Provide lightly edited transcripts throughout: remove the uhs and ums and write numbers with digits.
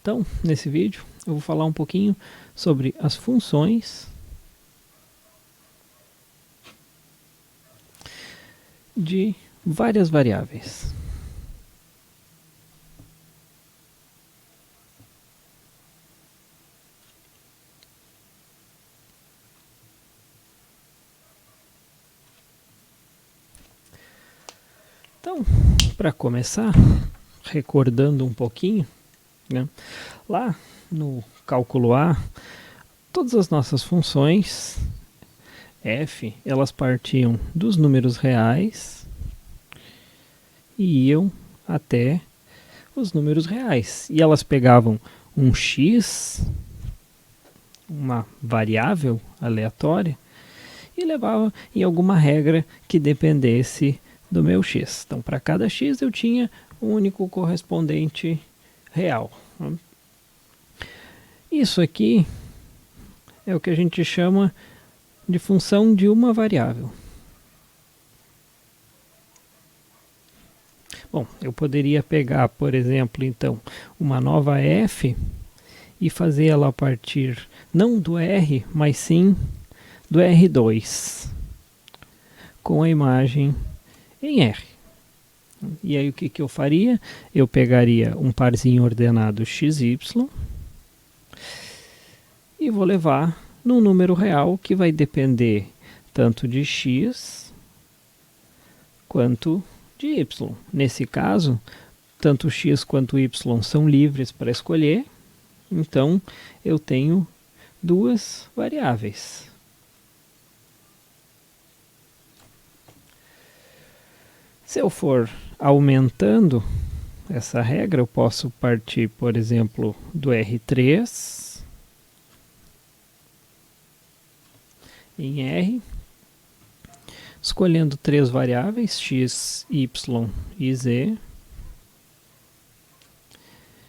Então, nesse vídeo, eu vou falar um pouquinho sobre as funções de várias variáveis. Então, para começar, recordando um pouquinho, né, lá no cálculo A, todas as nossas funções f, elas partiam dos números reais e iam até os números reais. E elas pegavam um x, uma variável aleatória, e levavam em alguma regra que dependesse do meu x. Então, para cada x eu tinha um único correspondente real. Isso aqui é o que a gente chama de função de uma variável. Bom, eu poderia pegar, por exemplo, então, uma nova f e fazer ela a partir não do r, mas sim do R2, com a imagem em R. E aí o que eu faria? Eu pegaria um parzinho ordenado xy e vou levar num número real que vai depender tanto de x quanto de y. Nesse caso, tanto x quanto y são livres para escolher, então eu tenho duas variáveis. Se eu for aumentando essa regra, eu posso partir, por exemplo, do R3 em R, escolhendo três variáveis, x, y e z,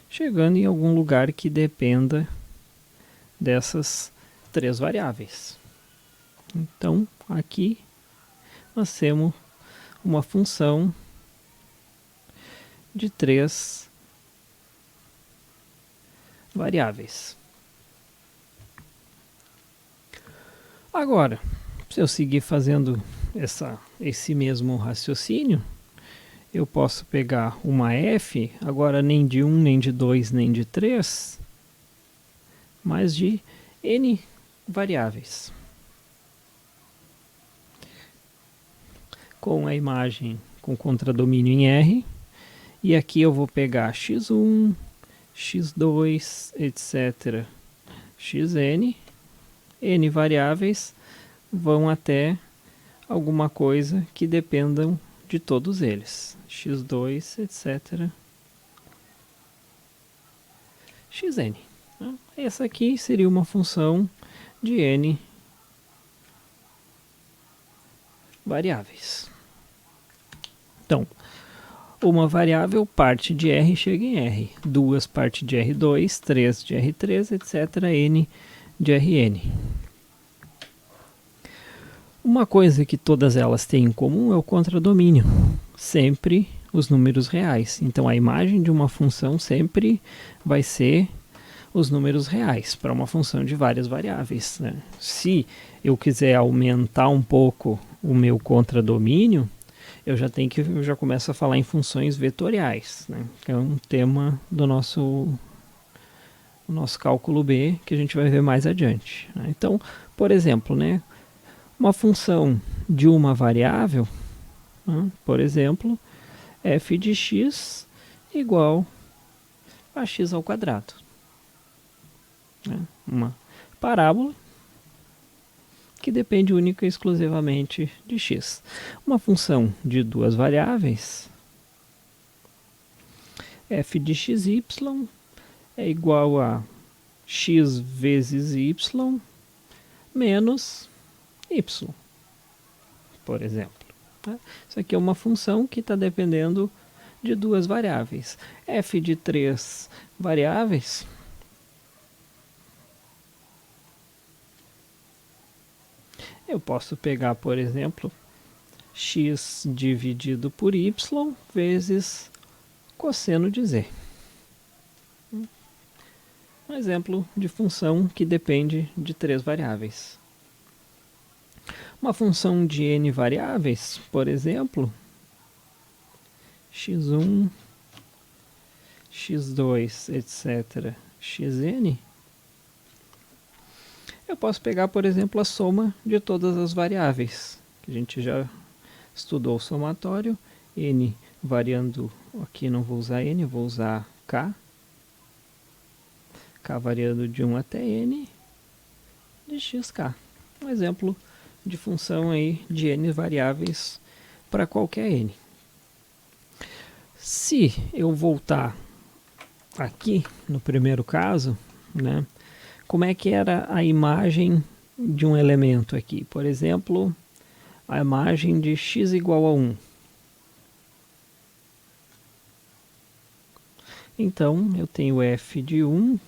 chegando em algum lugar que dependa dessas três variáveis. Então, aqui nós temos uma função de três variáveis. Agora, se eu seguir fazendo esse mesmo raciocínio, eu posso pegar uma f, agora nem de 1, nem de 2, nem de 3, mas de n variáveis. Com a imagem com contradomínio em R, e aqui eu vou pegar x1, x2, etc. xn, n variáveis vão até alguma coisa que dependam de todos eles, x2, etc. xn. Essa aqui seria uma função de n variáveis. Então, uma variável parte de R chega em R, duas parte de R2, 3 de R3, etc. n de Rn. Uma coisa que todas elas têm em comum é o contradomínio, sempre os números reais. Então a imagem de uma função sempre vai ser os números reais para uma função de várias variáveis, né? Se eu quiser aumentar um pouco o meu contradomínio, eu já começo a falar em funções vetoriais, né? Que é um tema do nosso cálculo B que a gente vai ver mais adiante, né? Então, por exemplo, né, uma função de uma variável, né, por exemplo, f de x igual a x ao quadrado. Né? Uma parábola que depende única e exclusivamente de x. Uma função de duas variáveis, f de xy é igual a x vezes y menos y, por exemplo. Isso aqui é uma função que está dependendo de duas variáveis. F de três variáveis eu posso pegar, por exemplo, x dividido por y vezes cosseno de z. um exemplo de função que depende de 3 variáveis. Uma função de n variáveis, por exemplo, x1, x2, etc., xn, eu posso pegar, por exemplo, a soma de todas as variáveis, que a gente já estudou o somatório, n variando, aqui não vou usar n, vou usar k variando de 1 até n, de xk. Um exemplo de função aí de n variáveis para qualquer n. Se eu voltar aqui no primeiro caso, né, como é que era a imagem de um elemento aqui? Por exemplo, a imagem de x igual a 1. Então, eu tenho f de 1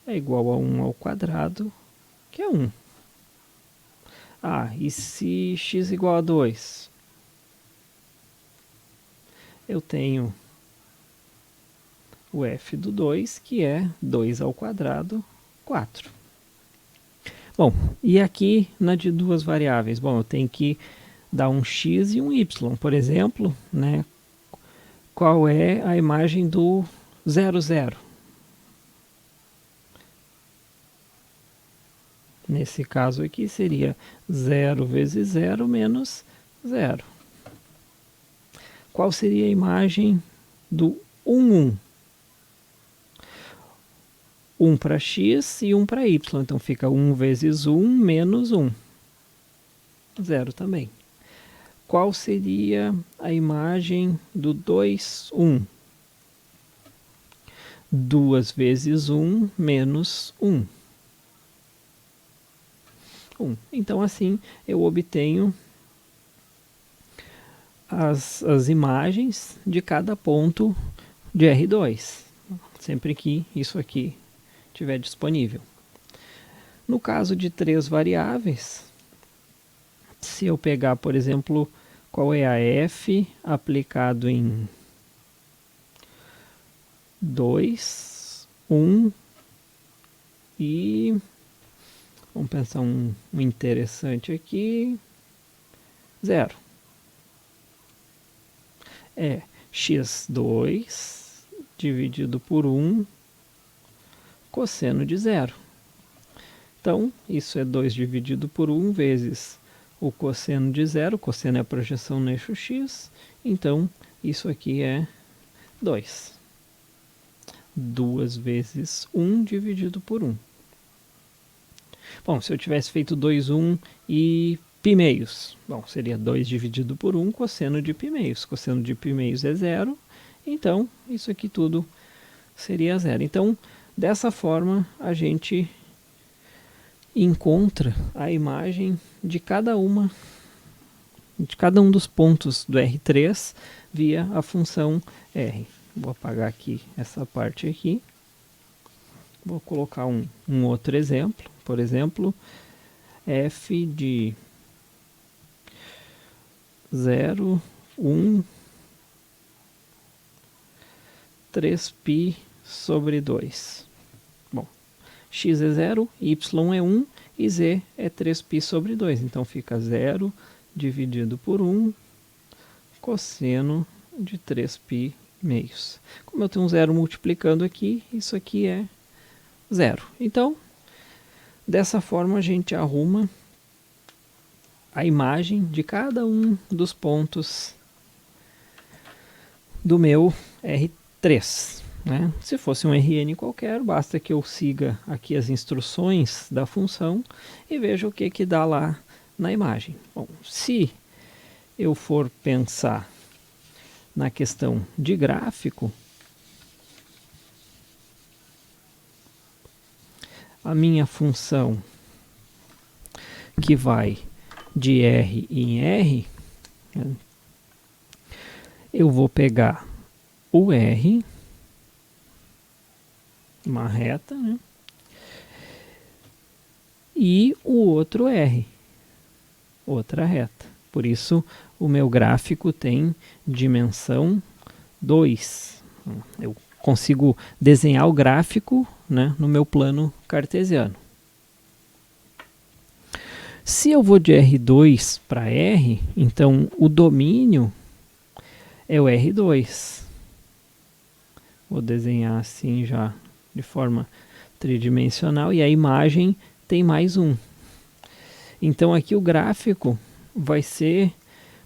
é igual a 1 ao quadrado, que é 1. Ah, e se x igual a 2? Eu tenho o f do 2, que é 2 ao quadrado, 4. Bom, e aqui na de duas variáveis? Bom, eu tenho que dar um x e um y. Por exemplo, né, qual é a imagem do 0, 0? Nesse caso aqui seria 0 vezes 0 menos 0. Qual seria a imagem do 1, 1? 1 para x e 1 para y. Então fica 1 vezes 1 menos 1. 0 também. Qual seria a imagem do 2, 1? 2 vezes 1 menos 1. 1. Então, assim, eu obtenho as imagens de cada ponto de R2, sempre que isso aqui estiver disponível. No caso de 3 variáveis, se eu pegar, por exemplo, qual é a f aplicado em 2, 1 e... vamos pensar um interessante aqui, 0. É x2 dividido por 1 cosseno de 0. Então, isso é 2 dividido por 1 vezes o cosseno de 0. Cosseno é a projeção no eixo x. Então, isso aqui é 2. 2 vezes 1 dividido por 1. Bom, se eu tivesse feito 2, 1 e π meios, bom, seria 2 dividido por 1 cosseno de π meios. Cosseno de π meios é 0, então isso aqui tudo seria 0. Então, dessa forma, a gente encontra a imagem de cada um dos pontos do R3 via a função R. Vou apagar aqui essa parte aqui. Vou colocar um outro exemplo. Por exemplo, f de 0, 1, 3π sobre 2. Bom, x é 0, y é 1 e z é 3π sobre 2. Então fica 0 dividido por 1 cosseno de 3π meios. Como eu tenho um 0 multiplicando aqui, isso aqui é 0. Então, dessa forma a gente arruma a imagem de cada um dos pontos do meu R3. Né? Se fosse um Rn qualquer, basta que eu siga aqui as instruções da função e veja o que dá lá na imagem. Bom, se eu for pensar na questão de gráfico, a minha função que vai de R em R, né, eu vou pegar o R, uma reta, né, e o outro R, outra reta. Por isso, o meu gráfico tem dimensão 2. Eu consigo desenhar o gráfico, né, no meu plano cartesiano. Se eu vou de R2 para R, então o domínio é o R2. Vou desenhar assim já de forma tridimensional e a imagem tem mais um. Então aqui o gráfico vai ser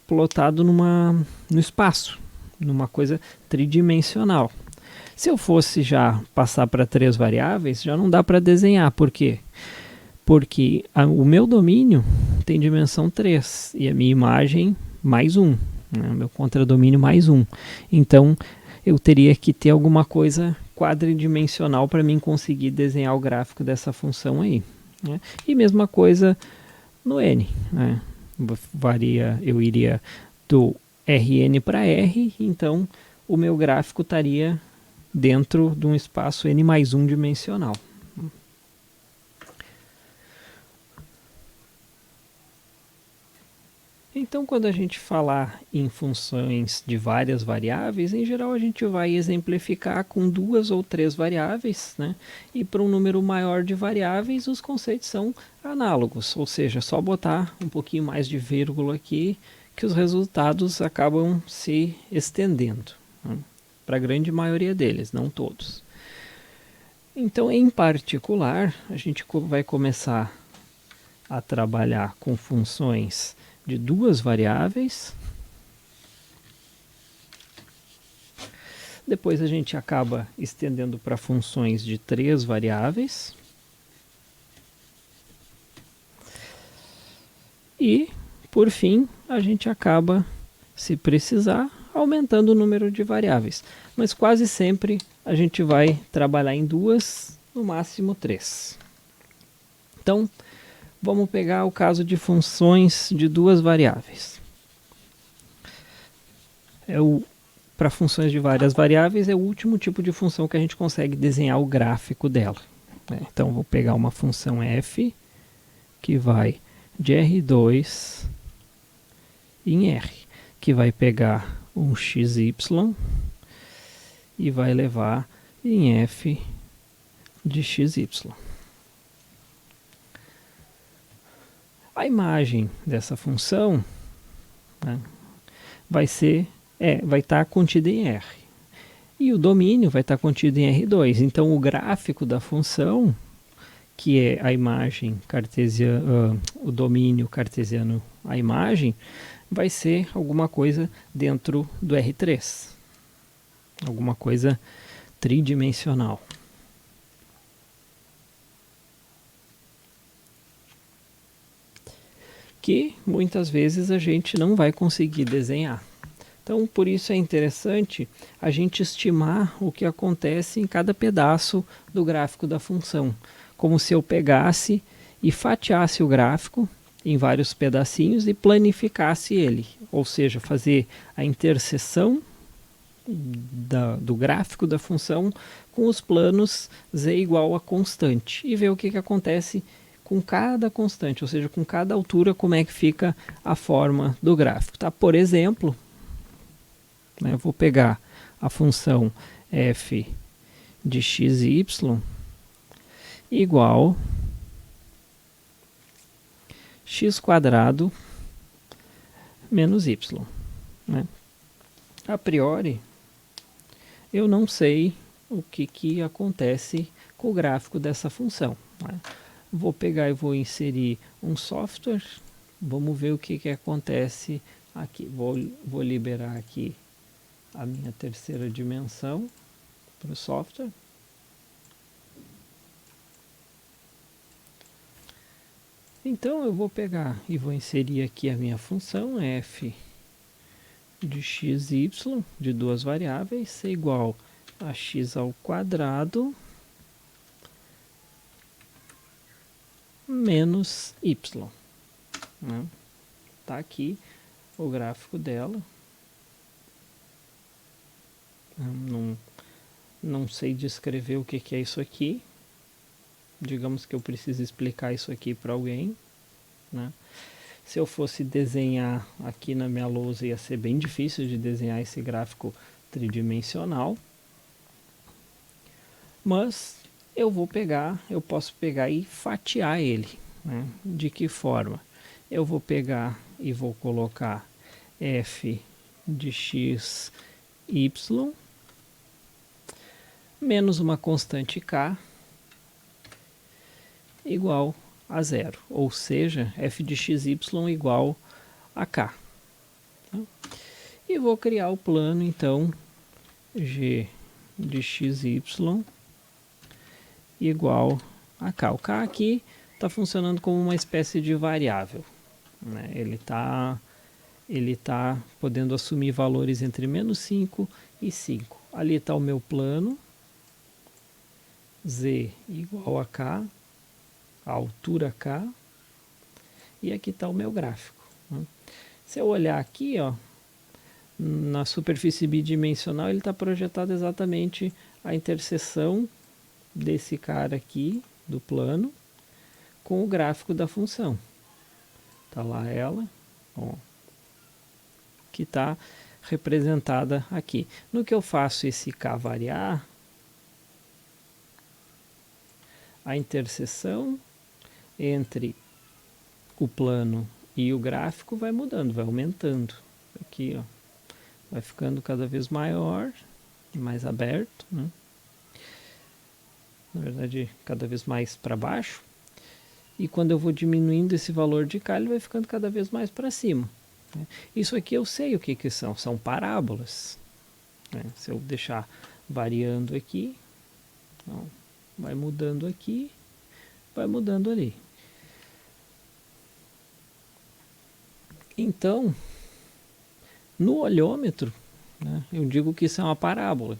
plotado no espaço, numa coisa tridimensional. Se eu fosse já passar para 3 variáveis, já não dá para desenhar. Por quê? Porque o meu domínio tem dimensão 3 e a minha imagem mais 1. Né? O meu contradomínio mais 1. Então eu teria que ter alguma coisa quadridimensional para mim conseguir desenhar o gráfico dessa função aí. Né? E mesma coisa no n. Né? Eu iria do Rn para R, então o meu gráfico estaria dentro de um espaço n mais 1 dimensional. Então, quando a gente falar em funções de várias variáveis, em geral a gente vai exemplificar com 2 ou 3 variáveis, né? E para um número maior de variáveis, os conceitos são análogos, ou seja, só botar um pouquinho mais de vírgula aqui, que os resultados acabam se estendendo, né? Para a grande maioria deles, não todos. Então, em particular, a gente vai começar a trabalhar com funções de 2 variáveis. Depois a gente acaba estendendo para funções de 3 variáveis. E, por fim, a gente acaba, se precisar, aumentando o número de variáveis. Mas quase sempre a gente vai trabalhar em 2, no máximo 3. Então, vamos pegar o caso de funções de 2 variáveis. Para funções de várias variáveis, é o último tipo de função que a gente consegue desenhar o gráfico dela. Então, vou pegar uma função f, que vai de R2 em R, que vai pegar um xy e vai levar em f de xy. A imagem dessa função, né, vai estar contida em R. E o domínio vai estar contido em R2. Então o gráfico da função, que é a imagem cartesiana, o domínio cartesiano, a imagem, vai ser alguma coisa dentro do R3. Alguma coisa tridimensional. Que muitas vezes a gente não vai conseguir desenhar. Então, por isso é interessante a gente estimar o que acontece em cada pedaço do gráfico da função. Como se eu pegasse e fatiasse o gráfico em vários pedacinhos e planificasse ele. Ou seja, fazer a interseção do gráfico da função com os planos z igual a constante. E ver o que acontece com cada constante, ou seja, com cada altura, como é que fica a forma do gráfico. Tá? Por exemplo, eu vou pegar a função f de xy igual x² menos y. Né? A priori, eu não sei o que acontece com o gráfico dessa função. Né? Vou pegar e vou inserir um software. Vamos ver o que acontece aqui. Vou liberar aqui a minha terceira dimensão para o software. Então eu vou pegar e vou inserir aqui a minha função f de xy, de 2 variáveis, é igual a x² menos y. Né? Tá aqui o gráfico dela. Não sei descrever o que é isso aqui. Digamos que eu preciso explicar isso aqui para alguém. Né? Se eu fosse desenhar aqui na minha lousa, ia ser bem difícil de desenhar esse gráfico tridimensional. Mas eu posso pegar e fatiar ele, né? De que forma? Eu vou pegar e vou colocar f de x, y, menos uma constante k, igual a zero. Ou seja, f de xy igual a k. Tá? E vou criar o plano, então, g de xy igual a k. O k aqui está funcionando como uma espécie de variável, né? Ele tá podendo assumir valores entre menos 5 e 5. Ali está o meu plano, z igual a k, a altura k, e aqui está o meu gráfico, né? Se eu olhar aqui, ó, na superfície bidimensional, ele está projetado exatamente a interseção desse cara aqui, do plano, com o gráfico da função. Está lá ela, ó, que está representada aqui. No que eu faço esse k variar, a interseção entre o plano e o gráfico vai mudando, vai aumentando. Aqui, ó, vai ficando cada vez maior, mais aberto, né? Na verdade, cada vez mais para baixo. E quando eu vou diminuindo esse valor de k, ele vai ficando cada vez mais para cima, né? Isso aqui eu sei o que são parábolas, né? Se eu deixar variando aqui, então, vai mudando aqui, vai mudando ali. Então, no olhômetro, né, eu digo que isso é uma parábola.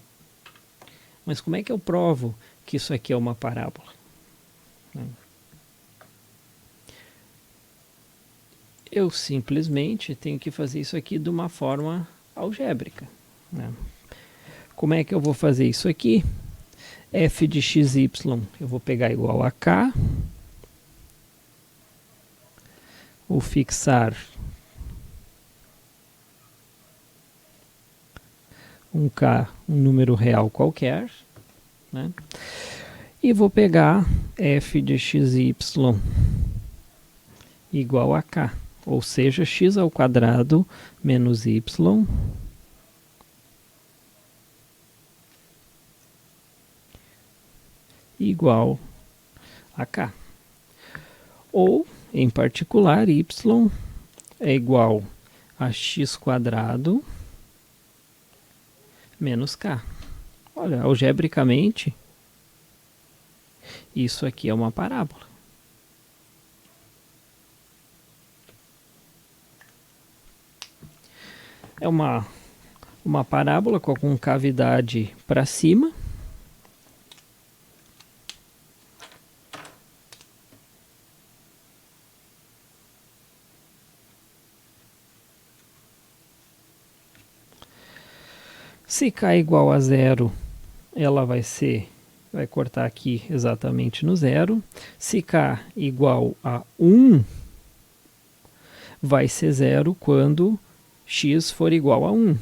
Mas como é que eu provo que isso aqui é uma parábola? Eu simplesmente tenho que fazer isso aqui de uma forma algébrica, né? Como é que eu vou fazer isso aqui? F de xy eu vou pegar igual a k, vou fixar um k, um número real qualquer, né? E vou pegar f de xy igual a k, ou seja, x ao quadrado menos y igual a k. Ou, em particular, y é igual a x quadrado menos k. Olha, algebricamente, isso aqui é uma parábola. É uma parábola com a concavidade para cima. Se k igual a zero, ela vai cortar aqui exatamente no zero. Se k igual a 1, vai ser zero quando x for igual a 1.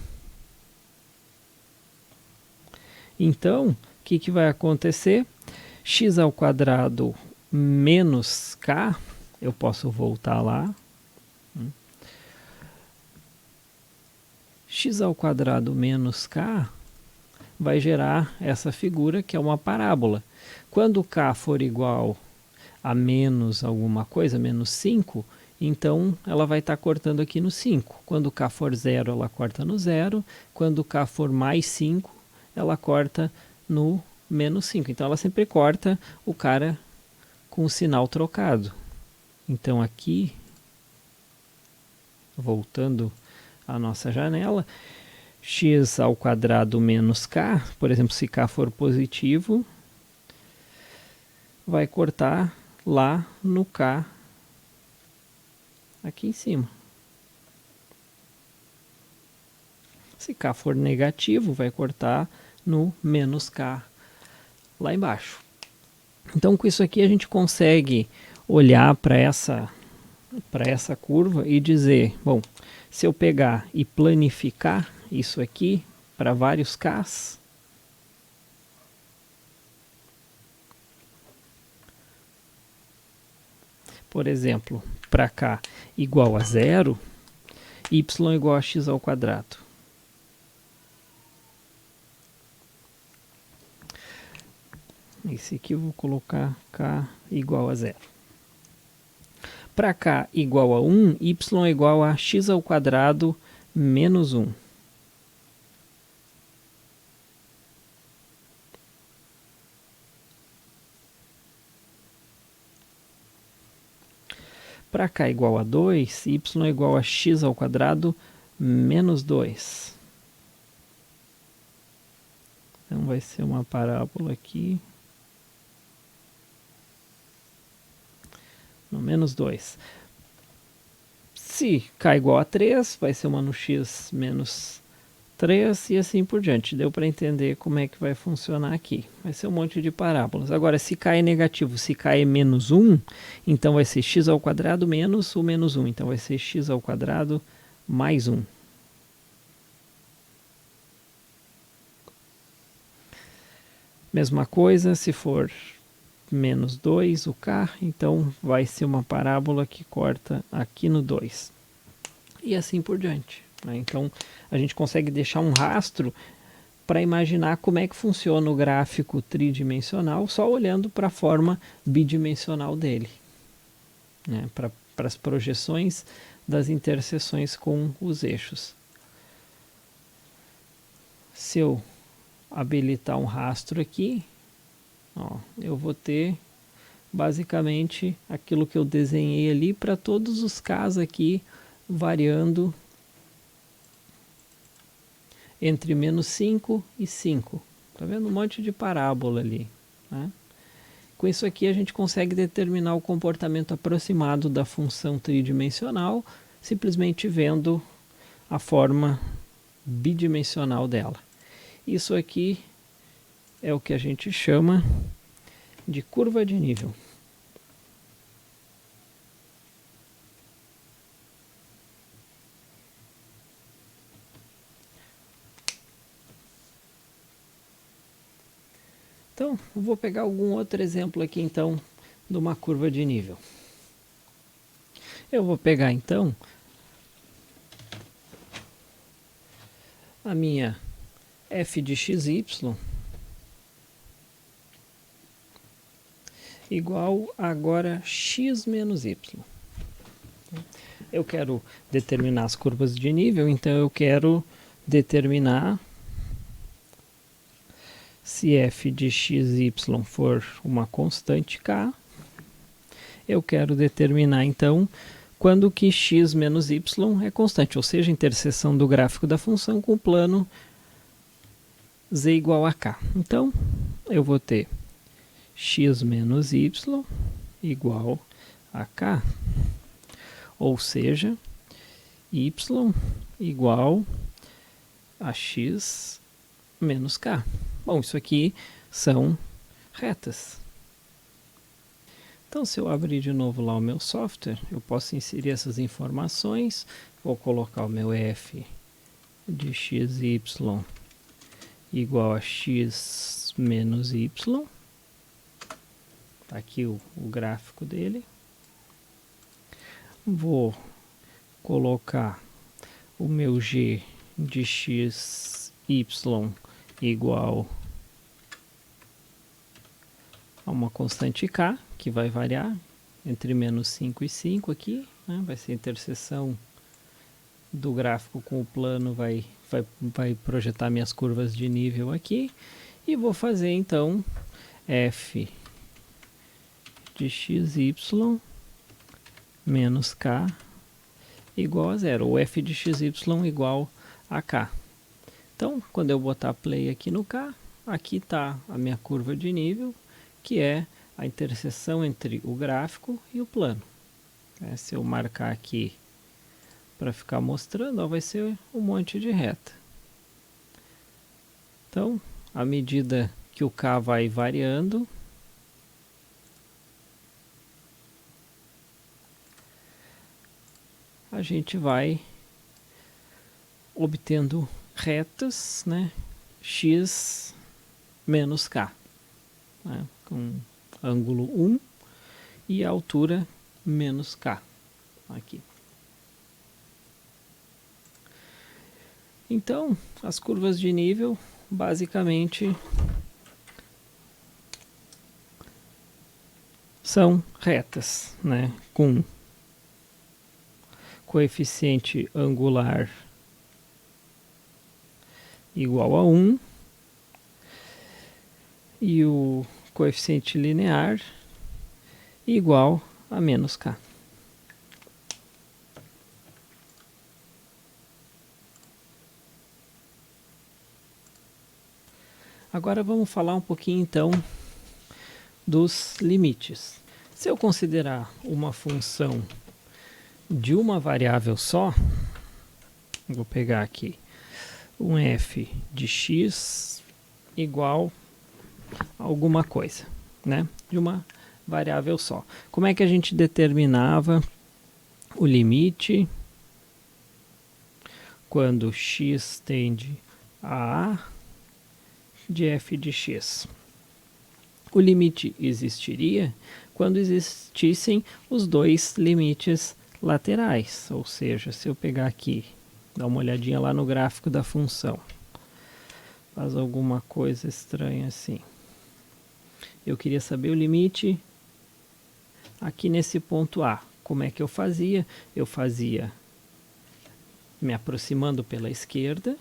Então, o que vai acontecer? X ao quadrado menos k, eu posso voltar lá. X ao quadrado menos k vai gerar essa figura que é uma parábola. Quando k for igual a menos alguma coisa, menos 5, então ela vai estar cortando aqui no 5. Quando k for 0, ela corta no 0. Quando k for mais 5, ela corta no menos 5. Então ela sempre corta o cara com o sinal trocado. Então aqui, voltando à nossa janela, x ao quadrado menos k, por exemplo, se k for positivo, vai cortar lá no k aqui em cima. Se k for negativo, vai cortar no menos k lá embaixo. Então, com isso aqui, a gente consegue olhar para essa curva e dizer, bom, se eu pegar e planificar isso aqui para vários k's, por exemplo, para k igual a 0, y igual a x ao quadrado. Esse aqui eu vou colocar k igual a 0. Para k igual a 1, y é igual a x ao quadrado menos 1. Para k igual a 2, y é igual a x ao quadrado menos 2. Então vai ser uma parábola aqui. No menos 2. Se k igual a 3, vai ser uma no x menos 3 e assim por diante. Deu para entender como é que vai funcionar aqui. Vai ser um monte de parábolas. Agora, se k é negativo, se k é menos 1, então vai ser x ao quadrado menos o menos 1. Então vai ser x ao quadrado mais 1. Mesma coisa, se for menos 2, o k, então vai ser uma parábola que corta aqui no 2. E assim por diante. Né? Então, a gente consegue deixar um rastro para imaginar como é que funciona o gráfico tridimensional só olhando para a forma bidimensional dele. Né? Para as projeções das interseções com os eixos. Se eu habilitar um rastro aqui, ó, eu vou ter basicamente aquilo que eu desenhei ali para todos os Ks aqui variando entre menos 5 e 5. Tá vendo? Um monte de parábola ali. Né? Com isso aqui a gente consegue determinar o comportamento aproximado da função tridimensional simplesmente vendo a forma bidimensional dela. Isso aqui é o que a gente chama de curva de nível. Então, eu vou pegar algum outro exemplo aqui, então, de uma curva de nível. Eu vou pegar, então, a minha f de xy igual a agora x menos y. Eu quero determinar as curvas de nível, então eu quero determinar se f de xy for uma constante k. Eu quero determinar, então, quando que x menos y é constante, ou seja, a interseção do gráfico da função com o plano z igual a k. Então, eu vou ter x menos y igual a k, ou seja, y igual a x menos k. Bom, isso aqui são retas. Então, se eu abrir de novo lá o meu software, eu posso inserir essas informações. Vou colocar o meu f de xy igual a x menos y. Está aqui o gráfico dele. Vou colocar o meu g de xy igual a uma constante k, que vai variar entre menos 5 e 5 aqui. Né? Vai ser a interseção do gráfico com o plano, vai projetar minhas curvas de nível aqui. E vou fazer, então, f de xy menos k igual a 0, ou f de xy igual a k. Então, quando eu botar play aqui no k, aqui está a minha curva de nível, que é a interseção entre o gráfico e o plano. Se eu marcar aqui para ficar mostrando, ó, vai ser um monte de reta. Então, à medida que o k vai variando, a gente vai obtendo retas, né, x menos k, né, com ângulo 1 e a altura menos k aqui. Então, as curvas de nível, basicamente, são retas, né? Com coeficiente angular igual a 1 e o coeficiente linear igual a menos k. Agora vamos falar um pouquinho então dos limites. Se eu considerar uma função de uma variável só, vou pegar aqui um f de x igual a alguma coisa, né? De uma variável só. Como é que a gente determinava o limite quando x tende a de f de x? O limite existiria quando existissem os dois limites laterais, ou seja, se eu pegar aqui, dar uma olhadinha lá no gráfico da função, faz alguma coisa estranha assim. Eu queria saber o limite aqui nesse ponto A. Como é que eu fazia? Eu fazia me aproximando pela esquerda,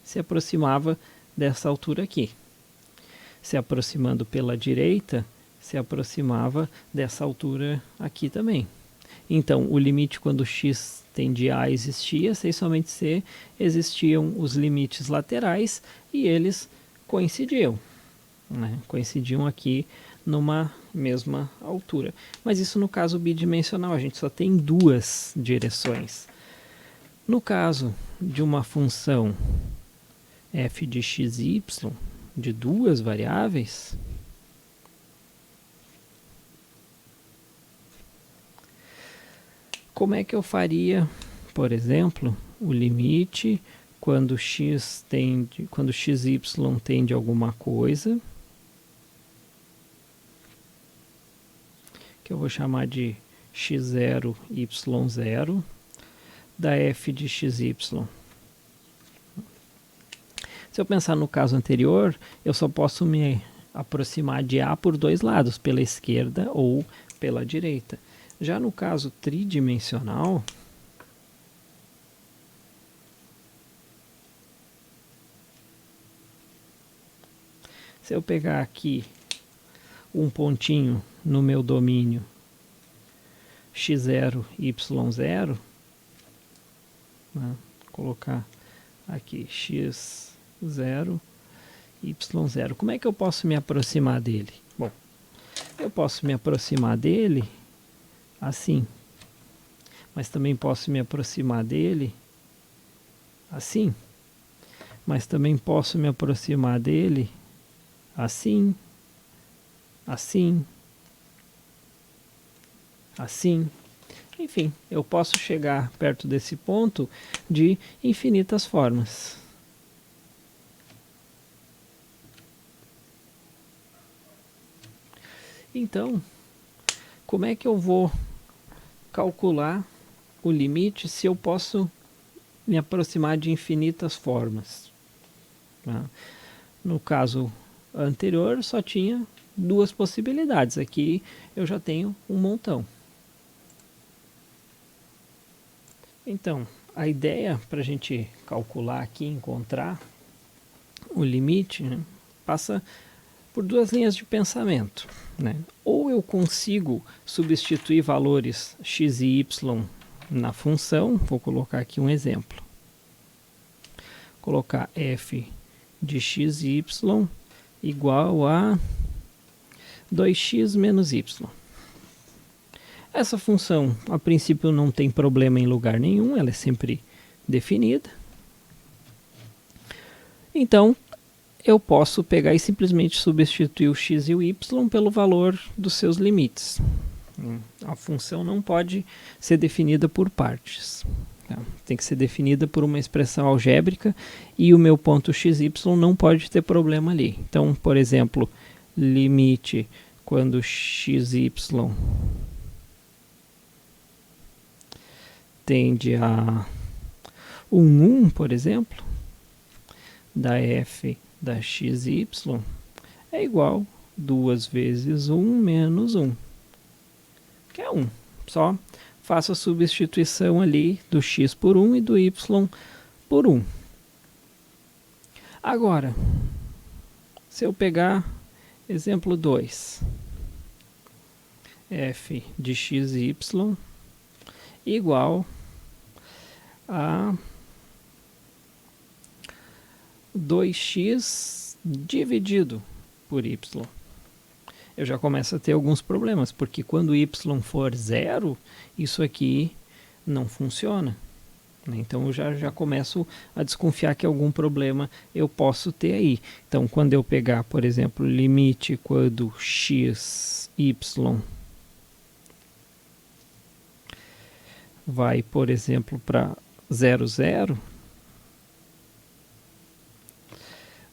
se aproximava dessa altura aqui. Se aproximando pela direita, se aproximava dessa altura aqui também. Então, o limite quando x tende a existia, se somente se existiam os limites laterais e eles coincidiam, né? Coincidiam aqui numa mesma altura. Mas isso no caso bidimensional, a gente só tem duas direções. No caso de uma função f de x e y, de duas variáveis, como é que eu faria, por exemplo, o limite quando x y tende a alguma coisa, que eu vou chamar de x0, y0, da f de xy. Se eu pensar no caso anterior, eu só posso me aproximar de A por dois lados, pela esquerda ou pela direita. Já no caso tridimensional, se eu pegar aqui um pontinho no meu domínio x0, y0, né, colocar aqui x0, y0. Como é que eu posso me aproximar dele? Bom, eu posso me aproximar dele assim, mas também posso me aproximar dele assim, mas também posso me aproximar dele assim, assim, assim. Enfim, eu posso chegar perto desse ponto de infinitas formas. Então, como é que eu vou calcular o limite se eu posso me aproximar de infinitas formas? No caso anterior, só tinha duas possibilidades. Aqui eu já tenho um montão. Então, a ideia para a gente calcular aqui, encontrar o limite, né, passa por duas linhas de pensamento, né? Ou eu consigo substituir valores x e y na função, vou colocar aqui um exemplo. Colocar f de x e y igual a 2x menos y. Essa função, a princípio, não tem problema em lugar nenhum, ela é sempre definida. Então, eu posso pegar e simplesmente substituir o x e o y pelo valor dos seus limites. A função não pode ser definida por partes. Tem que ser definida por uma expressão algébrica e o meu ponto xy não pode ter problema ali. Então, por exemplo, limite quando xy tende a 1, por exemplo, da f da xy é igual a 2 vezes 1 menos 1, que é 1. Só faço a substituição ali do x por 1 e do y por 1. Agora, se eu pegar exemplo 2, f de xy igual a 2x dividido por y. Eu já começo a ter alguns problemas, porque quando y for 0, isso aqui não funciona. Então eu já começo a desconfiar que algum problema eu posso ter aí. Então quando eu pegar, por exemplo, limite quando x, y vai, por exemplo, para 0, 0,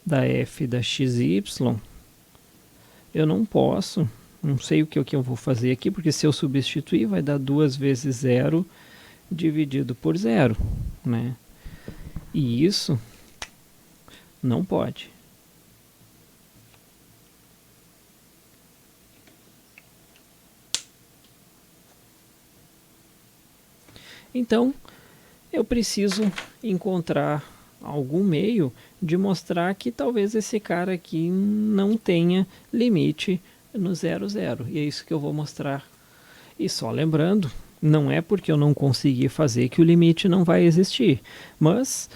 da f da xy, eu não posso, não sei o que eu vou fazer aqui, porque se eu substituir vai dar 2 vezes 0 dividido por 0, né? E isso não pode. Então, eu preciso encontrar algum meio de mostrar que talvez esse cara aqui não tenha limite no 0, 0. E é isso que eu vou mostrar. E só lembrando, não é porque eu não consegui fazer que o limite não vai existir. Mas,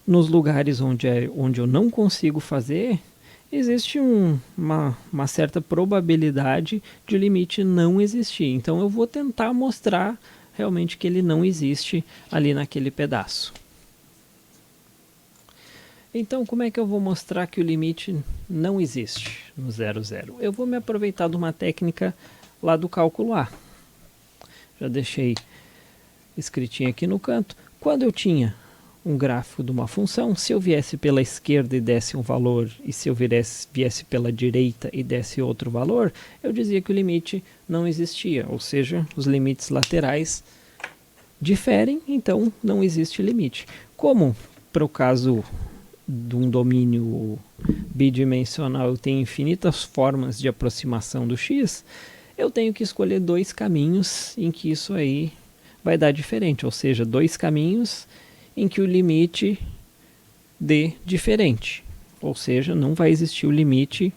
nos lugares onde eu não consigo fazer, existe uma certa probabilidade de o limite não existir. Então eu vou tentar mostrar realmente que ele não existe ali naquele pedaço. Então, como é que eu vou mostrar que o limite não existe no 0, 0? Eu vou me aproveitar de uma técnica lá do cálculo A. Já deixei escritinho aqui no canto. Quando eu tinha um gráfico de uma função, se eu viesse pela esquerda e desse um valor, e se eu viesse pela direita e desse outro valor, eu dizia que o limite não existia, ou seja, os limites laterais diferem, então não existe limite. Como para o caso de um domínio bidimensional eu tenho infinitas formas de aproximação do x, eu tenho que escolher 2 caminhos em que isso aí vai dar diferente, ou seja, 2 caminhos em que o limite dê diferente, ou seja, não vai existir o limite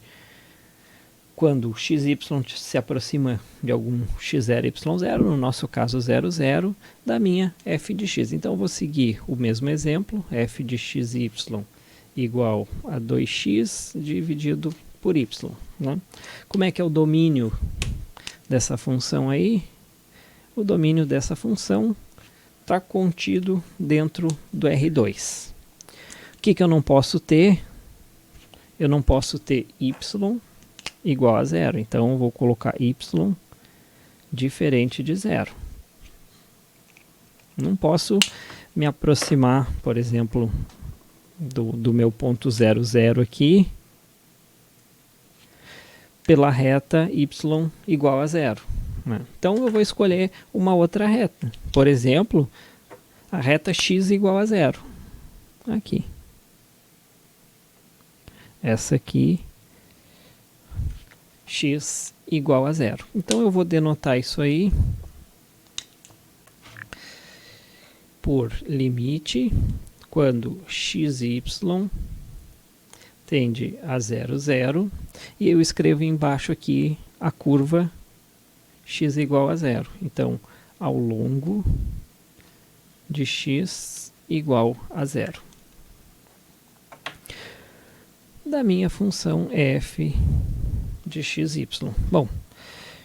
quando xy se aproxima de algum x0, y0, no nosso caso 0, 0, da minha f de x. Então eu vou seguir o mesmo exemplo, f de xy igual a 2x dividido por y. Né? Como é que é o domínio dessa função aí? O domínio dessa função está contido dentro do R2. O que eu não posso ter? Eu não posso ter y igual a 0. Então, eu vou colocar y diferente de 0. Não posso me aproximar, por exemplo, do meu ponto 0, 0 aqui, pela reta y igual a 0. Né? Então, eu vou escolher uma outra reta. Por exemplo, a reta x igual a 0. Aqui. Essa aqui, x igual a 0. Então, eu vou denotar isso aí por limite quando xy tende a 0, 0. E eu escrevo embaixo aqui a curva x igual a 0. Então, ao longo de x igual a 0. Da minha função f de xy. Bom,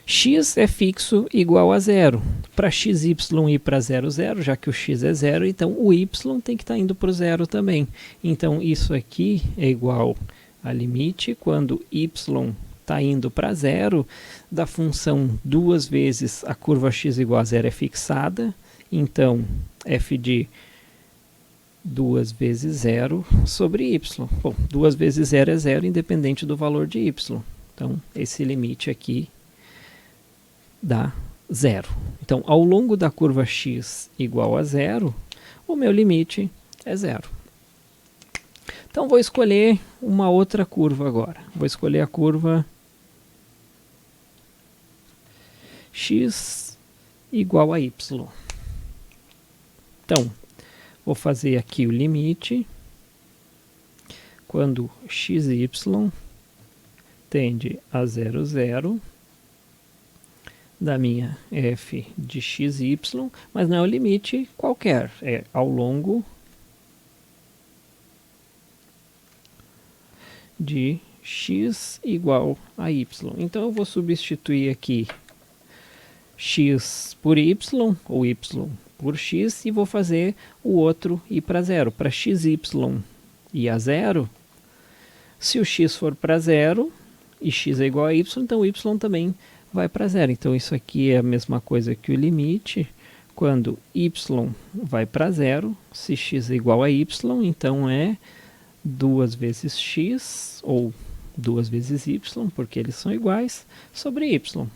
x é fixo igual a 0. Para xy ir para 0, 0, já que o x é 0, então o y tem que estar indo para o 0 também. Então, isso aqui é igual a limite quando y está indo para 0, da função 2 vezes a curva x igual a 0 é fixada, então f de 2 vezes 0 sobre y. Bom, 2 vezes 0 é 0, independente do valor de y. Então, esse limite aqui dá 0. Então, ao longo da curva x igual a 0, o meu limite é 0. Então, vou escolher uma outra curva agora. Vou escolher a curva x igual a y. Então, vou fazer aqui o limite quando xy tende a 0, 0, da minha f de xy, mas não é o limite qualquer, é ao longo de x igual a y. Então eu vou substituir aqui x por y, ou y por x, e vou fazer o outro ir para 0. Para xy ir a 0, se o x for para 0 e x é igual a y, então o y também vai para 0. Então isso aqui é a mesma coisa que o limite quando y vai para 0, se x é igual a y, então é 2 vezes x, ou 2 vezes y, porque eles são iguais, sobre y.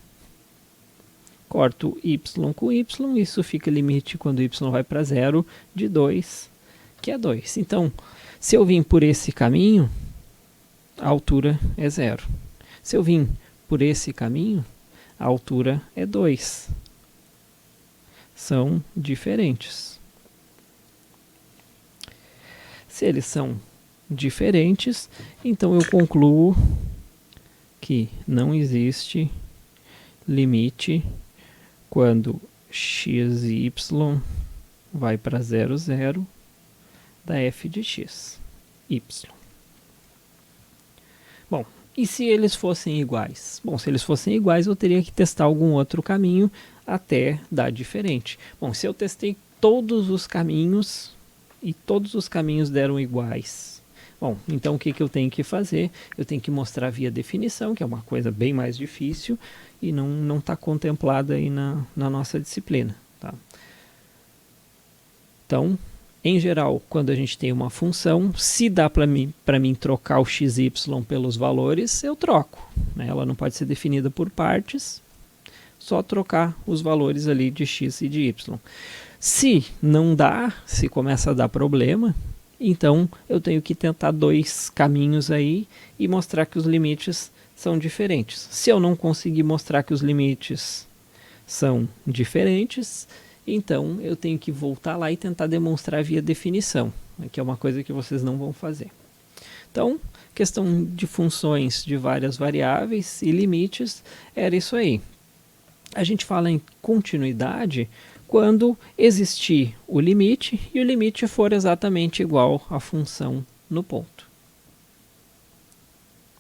Corto y com y, isso fica limite quando y vai para 0 de 2, que é 2. Então, se eu vim por esse caminho, a altura é 0. Se eu vim por esse caminho, a altura é 2. São diferentes. Se eles são diferentes, então eu concluo que não existe limite quando x e y vai para 0, 0 da f de x, y. Bom, e se eles fossem iguais? Bom, se eles fossem iguais, eu teria que testar algum outro caminho até dar diferente. Bom, se eu testei todos os caminhos e todos os caminhos deram iguais, bom, então o que eu tenho que fazer? Eu tenho que mostrar via definição, que é uma coisa bem mais difícil e não está contemplada aí na nossa disciplina. Tá? Então, em geral, quando a gente tem uma função, se dá para mim trocar o x e y pelos valores, eu troco. Né? Ela não pode ser definida por partes, só trocar os valores ali de x e de y. Se não dá, se começa a dar problema, então eu tenho que tentar 2 caminhos aí e mostrar que os limites são diferentes. Se eu não conseguir mostrar que os limites são diferentes, então eu tenho que voltar lá e tentar demonstrar via definição, que é uma coisa que vocês não vão fazer. Então, questão de funções de várias variáveis e limites era isso aí. A gente fala em continuidade quando existir o limite e o limite for exatamente igual à função no ponto.